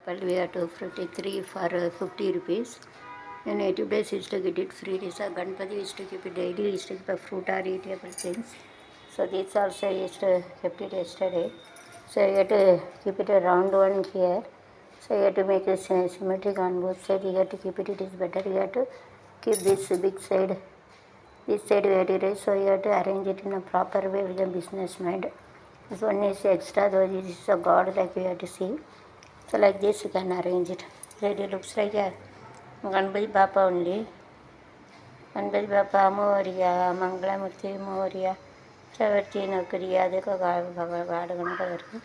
apple we have to take 3 for 50 rupees. In native days used to get it free. This Ganpati used to keep it daily, used to keep a fruit or eatable things. So this also used to kept it yesterday. So you have to keep it a round one here. So you have to make it symmetric on both sides. You have to keep it, it is better. You have to keep this big side. This side we have to raise, so you have to arrange it in a proper way with a business mind. This one is extra, though this is a god like you have to see. So like this you can arrange it. It looks like a Ganpati Bappa only. Ganpati Bappa Moria, Mangalamurti Moria, Traverti Nokriya, देखो God Ganpati.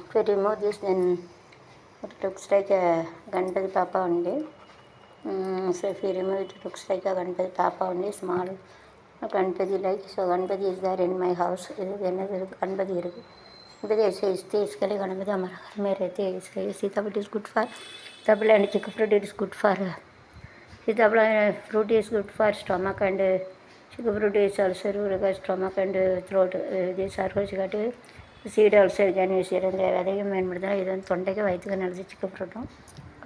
If you remove this, then it looks like a Ganpati Bappa only. So if you remove it, it looks like a Ganpati Bappa only, small Ganpati like. So Ganpati is there in my house. Another Ganpati is. Ganpati ऐसे इसके लिए गणपति हमारे घर में रहते हैं, इसलिए सीताफल इज गुड फॉर सीताफल एंड चिक फ्रूट इज गुड फॉर सीताफल fruit is good for stomach and chick fruit is also good for stomach and throat. These are also got seed also can use here and there. ಅದಕ್ಕೆ ಏನು ಮಾಡ್ತಾರೆ ಇದನ್ನು ತೊಂಡೆಗೆ ವೈದ್ಯಗೆ ನಡೆದು ಚಿಕ್ಕ fruit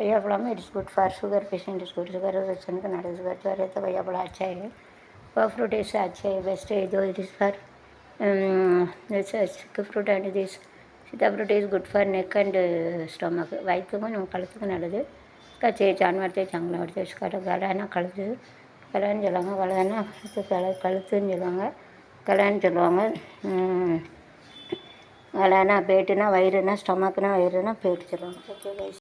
ಕೊಯ್ಯಾಪಳಮ್ಮ it's good for sugar patient is good sugar ಜನಕ್ಕೆ ನಡೆದು ಬರ್ತಾರೆ ಅಥವಾ ಕೊಯ್ಯಾಪಳ अच्छा है फ्रूट is अच्छा है बेस्ट है ಇದು it is for chick fruit and this सीताफ्रूट is good for neck and stomach. வயிற்றுக்கும் நம்ம கழுத்துக்கு நல்லது. जानवर चांगला वाटते गलाना कழுத்து கலான்னு சொல்லுவாங்க கலான்னா கழுத்துன்னு சொல்லுவாங்க கலான்னு சொல்லுவாங்க கலானா பேட்டுனா வயிறுனா ஸ்டொமக்னா வயிறுனா பேட்டு சொல்லுவாங்க. Okay guys.